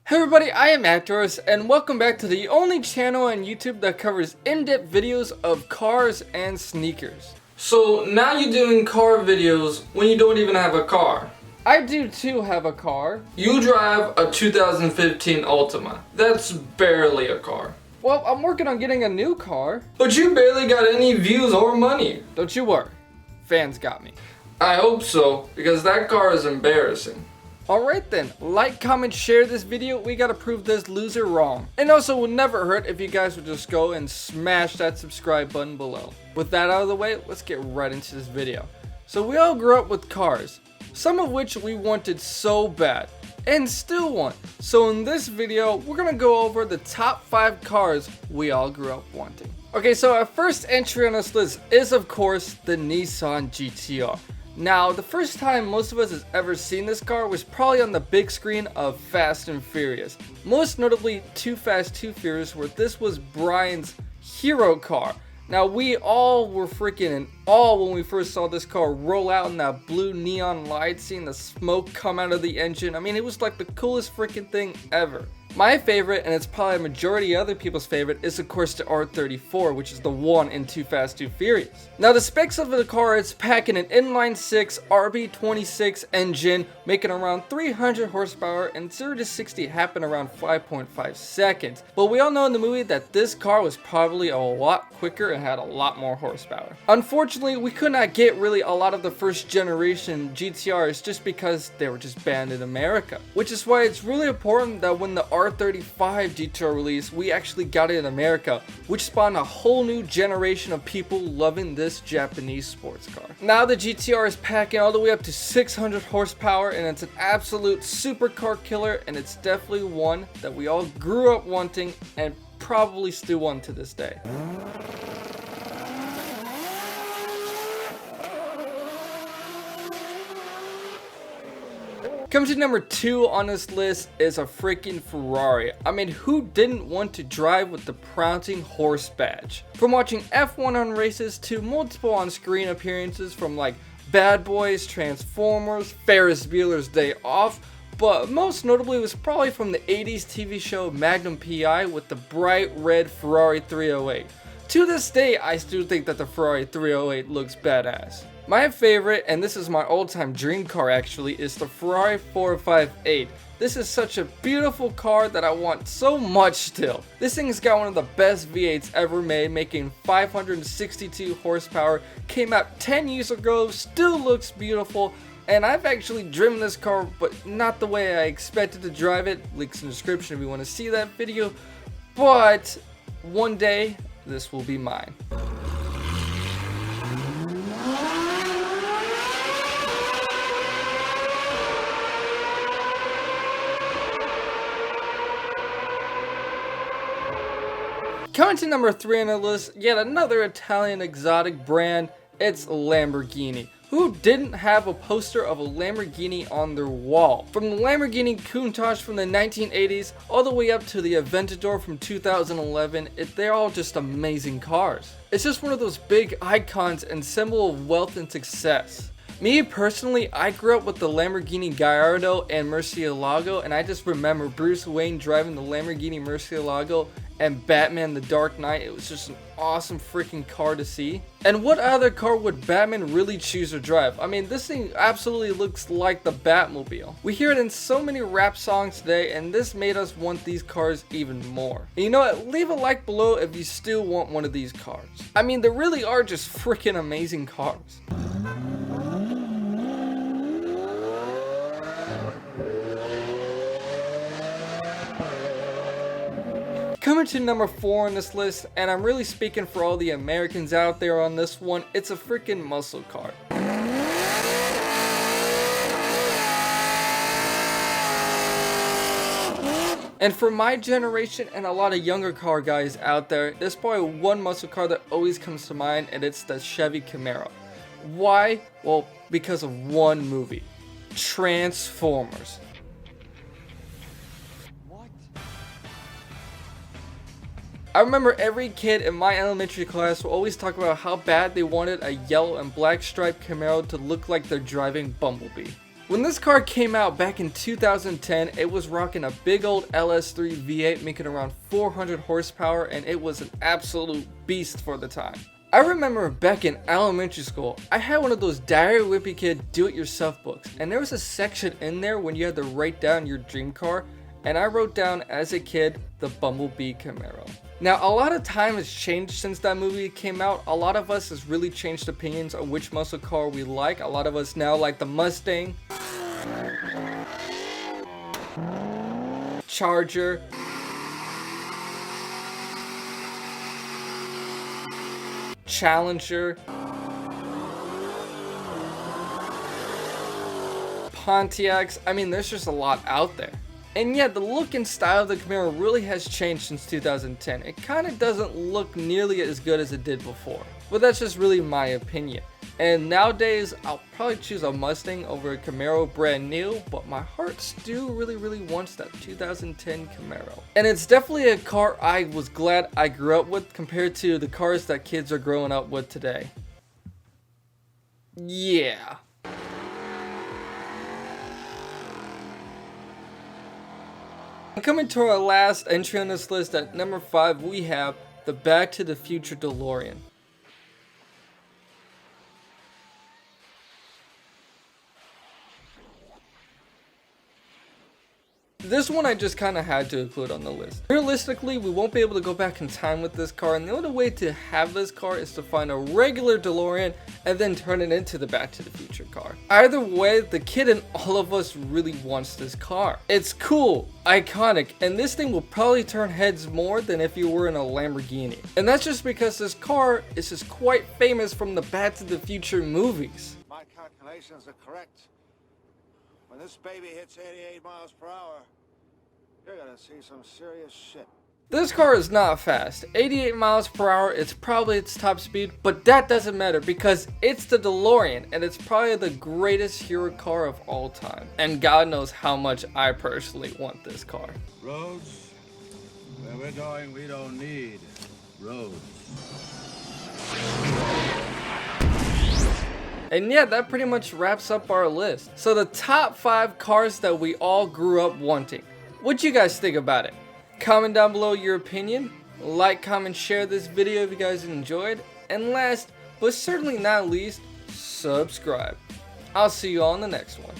Hey everybody, I am Actors, and welcome back to the only channel on YouTube that covers in-depth videos of cars and sneakers. So now you're doing car videos when you don't even have a car. I do too have a car. You drive a 2015 Altima. That's barely a car. Well, I'm working on getting a new car. But you barely got any views or money. Don't you worry. Fans got me. I hope so, because that car is embarrassing. Alright then, like, comment, share this video. We gotta prove this loser wrong. And also, it would never hurt if you guys would just go and smash that subscribe button below. With that out of the way, let's get right into this video. So we all grew up with cars, some of which we wanted so bad, and still want. So in this video, we're gonna go over the top 5 cars we all grew up wanting. Okay, so our first entry on this list is of course the Nissan GTR. Now, the first time most of us has ever seen this car was probably on the big screen of Fast and Furious. Most notably, Too Fast, Too Furious, where this was Brian's hero car. Now, we all were freaking in awe when we first saw this car roll out in that blue neon light, seeing the smoke come out of the engine. I mean, it was like the coolest freaking thing ever. My favorite, and it's probably a majority of other people's favorite, is of course the R34, which is the one in Too Fast, Too Furious. Now the specs of the car, it's packing an inline 6 RB26 engine, making around 300 horsepower, and 0 to 60 happen around 5.5 seconds. But we all know in the movie that this car was probably a lot quicker and had a lot more horsepower. Unfortunately, we could not get really a lot of the first generation GTRs just because they were just banned in America. Which is why it's really important that when the R35 GTR release, we actually got it in America, which spawned a whole new generation of people loving this Japanese sports car. Now the GTR is packing all the way up to 600 horsepower, and it's an absolute supercar killer, and it's definitely one that we all grew up wanting and probably still want to this day. Coming to number 2 on this list is a freaking Ferrari. I mean, who didn't want to drive with the prancing horse badge? From watching F1 on races to multiple on-screen appearances from like Bad Boys, Transformers, Ferris Bueller's Day Off, but most notably was probably from the 80s TV show Magnum PI with the bright red Ferrari 308. To this day, I still think that the Ferrari 308 looks badass. My favorite, and this is my all-time dream car actually, is the Ferrari 458. This is such a beautiful car that I want so much still. This thing's got one of the best V8s ever made, making 562 horsepower, came out 10 years ago, still looks beautiful, and I've actually driven this car, but not the way I expected to drive it. Links in the description if you want to see that video, but one day, this will be mine. Coming to number 3 on the list, yet another Italian exotic brand, it's Lamborghini. Who didn't have a poster of a Lamborghini on their wall? From the Lamborghini Countach from the 1980s all the way up to the Aventador from 2011, they're all just amazing cars. It's just one of those big icons and symbol of wealth and success. Me personally, I grew up with the Lamborghini Gallardo and Murcielago, and I just remember Bruce Wayne driving the Lamborghini Murcielago and Batman the Dark Knight. It was just an awesome freaking car to see. And what other car would Batman really choose to drive? I mean, this thing absolutely looks like the Batmobile. We hear it in so many rap songs today, and this made us want these cars even more. And you know what? Leave a like below if you still want one of these cars. I mean, they really are just freaking amazing cars. Coming to number 4 on this list, and I'm really speaking for all the Americans out there on this one, it's a freaking muscle car. And for my generation and a lot of younger car guys out there, there's probably one muscle car that always comes to mind, and it's the Chevy Camaro. Why? Well, because of one movie, Transformers. I remember every kid in my elementary class would always talk about how bad they wanted a yellow and black striped Camaro to look like they're driving Bumblebee. When this car came out back in 2010, it was rocking a big old LS3 V8 making around 400 horsepower, and it was an absolute beast for the time. I remember back in elementary school, I had one of those Diary Wimpy Kid do-it-yourself books, and there was a section in there when you had to write down your dream car, and I wrote down as a kid the Bumblebee Camaro. Now, a lot of time has changed since that movie came out. A lot of us has really changed opinions on which muscle car we like. A lot of us now like the Mustang, Charger, Challenger, Pontiacs. I mean, there's just a lot out there. And yeah, the look and style of the Camaro really has changed since 2010. It kind of doesn't look nearly as good as it did before, but that's just really my opinion. And nowadays, I'll probably choose a Mustang over a Camaro brand new, but my heart still really wants that 2010 Camaro. And it's definitely a car I was glad I grew up with compared to the cars that kids are growing up with today. Yeah. Coming to our last entry on this list, at number 5, we have the Back to the Future DeLorean. This one I just kind of had to include on the list. Realistically, we won't be able to go back in time with this car, and the only way to have this car is to find a regular DeLorean and then turn it into the Back to the Future car. Either way, the kid in all of us really wants this car. It's cool, iconic, and this thing will probably turn heads more than if you were in a Lamborghini. And that's just because this car is just quite famous from the Back to the Future movies. My calculations are correct. When this baby hits 88 miles per hour, you're gonna see some serious shit. This car is not fast. 88 miles per hour is probably its top speed, but that doesn't matter because it's the DeLorean, and it's probably the greatest hero car of all time. And God knows how much I personally want this car. Roads? Where we're going, we don't need roads. And yeah, that pretty much wraps up our list. So the top 5 cars that we all grew up wanting. What you guys think about it? Comment down below your opinion. Like, comment, share this video if you guys enjoyed. And last, but certainly not least, subscribe. I'll see you all in the next one.